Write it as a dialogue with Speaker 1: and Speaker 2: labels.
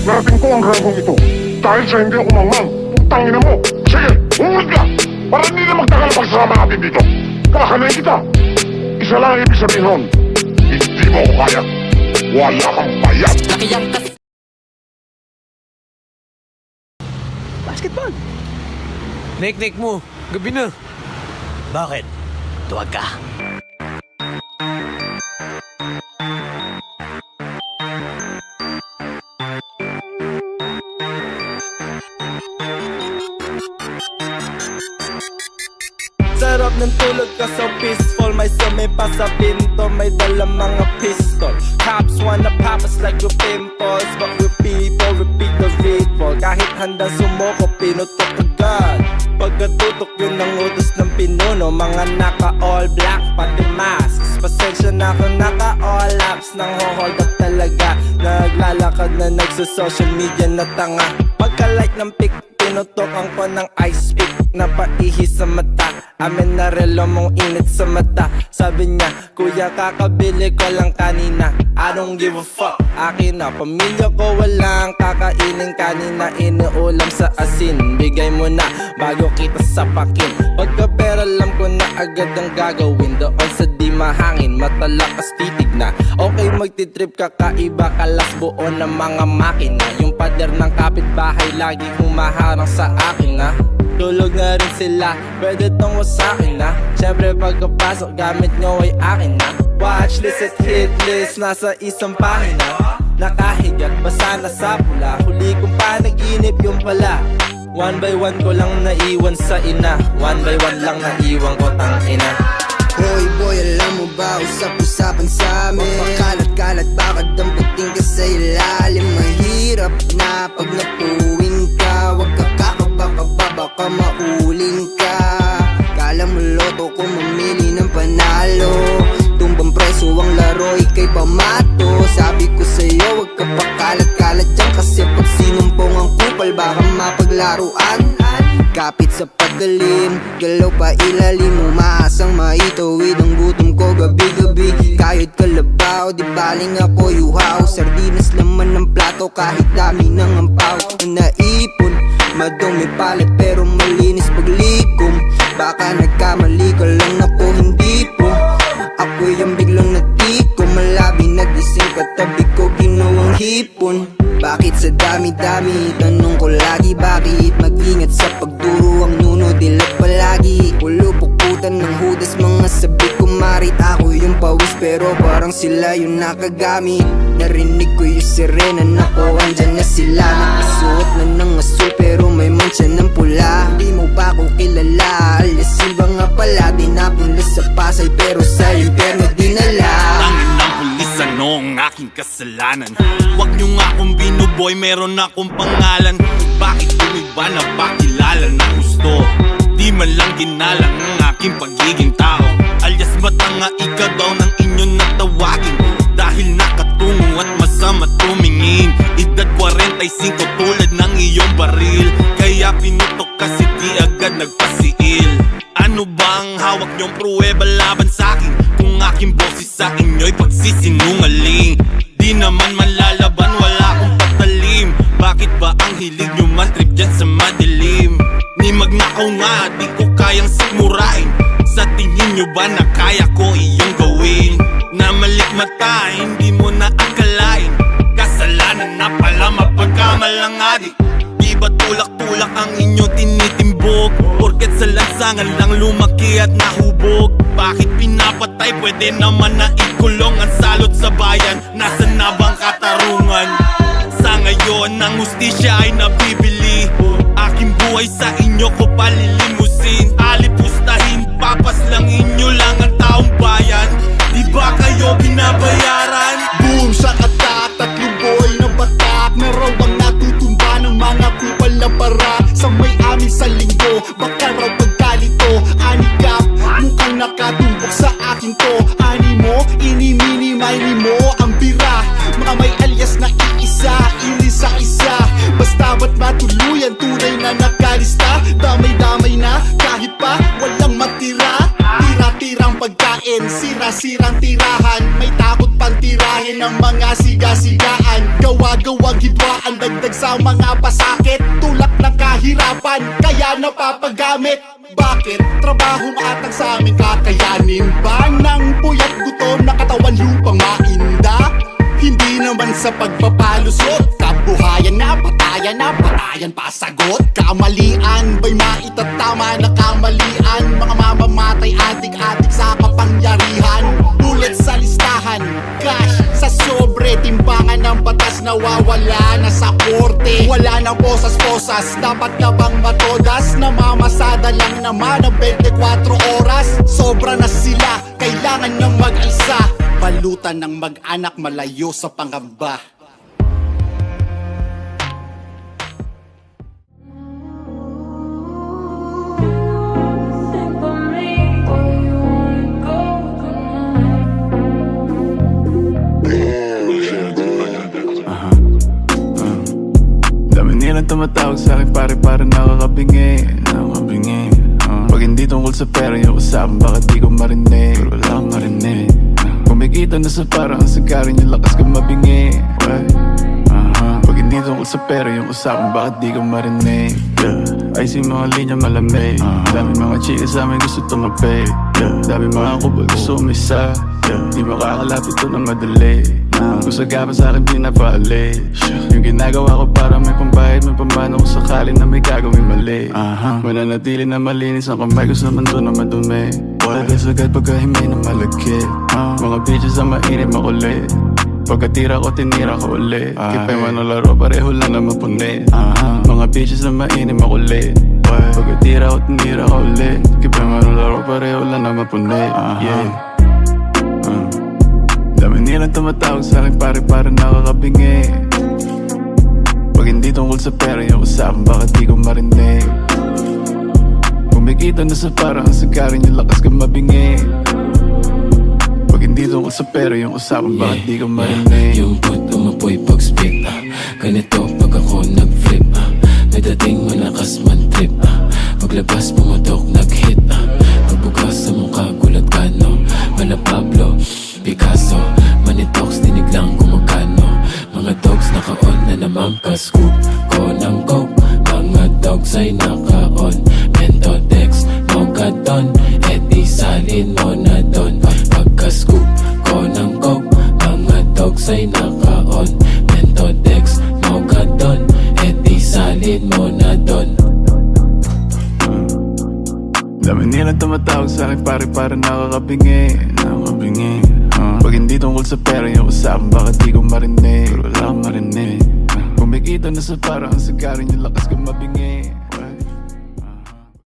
Speaker 1: narating ko ang grabong ito dahil sa hindi ako mangmang. Putangin na mo. Sige, umulit ka para hindi na magtagal pagsasama natin dito. Kakanayin kita. Isa lang ang ibig sabihin nun. Hindi mo ako kaya. Wala kang bayad.
Speaker 2: Nakiyak ka.
Speaker 3: Basketball.
Speaker 4: Nek mo, gabi na.
Speaker 3: Bakit? Tuwag ka.
Speaker 5: Sarap ng tulog ka so peaceful. May sumpa sa pinto, may dala mga pistol. Cops wanna pop us like your pimples, but we people repeat the ritual. Kahit handang sumuko, pinutok agad. Pagkatutok yun ang utos ng pinuno. Mga naka all black, pati masks. Pasensya na kung naka all apps. Nang hold up talaga. Naglalakad na nagsa-social media na tanga. Pagka-like ng pic, pinutokan ko ng ice pick. Napaihi sa mata, amin na relo mong init sa mata. Sabi niya, kuya kakabili ko lang kanina. I don't give a fuck, akin na. Pamilya ko walang kakainin kanina. Inuulam sa asin, bigay mo na bago kita sapakin. Pagka pera alam ko na agad ang gagawin. Doon sa di mahangin, matalakas titig na. Okay magtitrip ka, kaiba kalas buo ng mga makina. Yung pader ng kapitbahay lagi humaharang sa akin na. Tulog na rin sila, pwede tong wasakin na. Siyempre pagkapasok, gamit nyo ay akin na. Watchlist at hitlist, nasa isang pahina. Nakahigat, basa na sa pula. Huli kong panaginip yung pala. One by one ko lang naiwan sa ina. One by one lang naiwan ko tang ina.
Speaker 6: Hoy boy, alam mo ba, usap-usapan sa amin. Makalat-kalat, baka damputin ka sa ilalim. Mahirap na pag napuwing ka. Huwag ka kakabaka, baka mauling ka. Kala mo loto kung mamili ng panalo. Tumbang preso ang laro, ikay pamato. Sabi ko sa'yo, huwag ka pakalat-kalat dyan. Kasi pag sinumpong ang kupal, baka mapaglaruan. Kapit sa pagdalim, galaw pa ilalim. Umaasang maitawid ang gutom ko gabi-gabi. Kahit kalabaw, di baling ako yuhaw. Sardinas laman ng plato kahit dami ng ampaw. Naipon, madumi palat pero malinis paglikom. Baka nagkamali ka lang ako, hindi po. Ako'y ang biglang natikom. Malabi nagising katabi ko, ginawang hipon. Bakit sa dami-dami? Tanong ko lagi bakit. Mag-ingat sa pagduro ang nuno, dilat palagi. Ulo pukutan ng hudas, mga sabi ko marit. Ako yung pawis pero parang sila yung nakagamit. Narinig ko yung sirena, nako andyan na sila. Nakasuot na ng asul pero may mancha ng pula. Di mo ba ko kilala? Alisin ba nga pala? Dinapunla sa Pasay pero sa impyerno dinala.
Speaker 7: Tangin ng pulis, ano ang aking kasalanan? Huwag nyo nga akong binuboy, meron akong pangalan. Bakit yung iba na pakilala na gusto? Di man lang ginalang ang aking pagiging tao. Alias matanga ika daw ng inyo natawagin. Dahil nakatungo at masama tumingin. Edad 45 tulad ng iyong baril. Kaya pinutok kasi di agad nagpasiil. Ano ba ang hawak niyong pruweba laban sa'kin? Kung aking boses sa inyo'y pagsisinungaling. Di naman manlalaban, wala akong patalim. Bakit ba ang hilig nyo man trip dyan sa madilim? Ni magnakaw nga, di ko kayang sigmurain. Sa tingin nyo ba na kaya ko iyong gawin? Na malikmata, hindi mo na akalain. Kasalanan na pala, mapagkamalang adik. Di ba tulak-tulak ang inyo tinitimbog? Porket sa lansangan lang lumaki at nahubog. Bakit pinapatay? Pwede naman na ikulong. Ang salot sa bayan, nasa na bang katarungan? Sa ngayon, ang hustisya ay nabibili. Aking buhay sa inyo ko palilimusin. Alipustahin, papas lang inyo lang ang taong bayan. Di ba kayo binabayaran?
Speaker 8: Boom, shakatak, tatlong boy na batak. Na raw ang natutumba ng mga kupal na para. Sa may amin sa linggo, baka raw pagkalito. Anikap, mukhang nakatumbok sa akin to. Ani mo, ini-mini-mini mo ang bira. sa mga pasakit, tulak ng kahirapan, kaya napapagamit. Bakit? Trabahong atang sa aming kakayanin ba? Nang puyat gutom na katawan lupang mainda? Hindi naman sa pagpapalusot, kabuhayan na, patayan pa sagot. Kamalian ba'y maitatama na kamalian? Mga mamamatay adik-adik sa kapangyarihan. Bullet sa listahan, cash sa sobre, timbangan ng batas nawawala na sa korte. Wala nang posas-posas, dapat na bang matodas? Namamasada lang naman ang 24 oras. Sobra na sila, kailangan nang mag-isa. Balutan ng mag-anak malayo sa pangamba.
Speaker 2: Dami nilang tumatawag sa akin pare nakakabingi. Pag hindi tungkol sa pera yung usapan, bakit di ko marinig? Pero wala akong marinig. Kumikita na sa parang ang sagarin yung lakas ko mabingi. Pag hindi tungkol sa pera yung usapan, bakit di ko marinig? Ay si mga linya malamig. Dami mga chika sa amin gusto tumapi. Dami mga kubol gusto umisa. Di makakalapit to na madali. Kung sagapa sa akin pinapaalis. Yung ginagawa ko para may pambayad, may pambano kung sakali na may gagawin mali. Mananatili na malinis ang kamay ko sa mundo na madumi. Pagkas agad pagkahimay na malagkit. Mga bitches na mainit makulit. Pagkatira ko tinira ko ulit. Kipay man ang laro pareho lang na mapunit. Mga bitches na mainit makulit. Pagkatira ko tinira ko ulit. Kipay man ang laro pareho lang na mapunit. Dami nilang tumatawag sa akin pare nakakabingi. Pag hindi tungkol sa pera yung usapan, bakit di ko marinig? Kumikita na sa parang ang sagarin yung lakas ko mabingi. Pag hindi tungkol sa pera yung usapan, bakit di ko marinig?
Speaker 9: Yung boot umapoy pag spit ganito pag ako nag-flip may dating malakas man trip paglabas pumutok nag-hit pagbukas sa mukha gulat ka no. Mala Pablo, Picasso, Manitox, dinig lang kumagano. Mga dogs naka-on na naman ka-scoop ko ng coke. Mga dogs ay naka-on Mentodex, Mogadon, edi salin mo na don. Pagka-scoop ko ng coke, mga dogs ay naka-on Mentodex, Mogadon, edi salin mo na don.
Speaker 2: Dami nilang tumatawag sa akin pare nakakabingi. Pag hindi tungkol sa pera yung usapan, bakit di ko marinig? Pero wala akong marinig. Kumikita na sa parang ang sagarin yung lakas ko mabingi.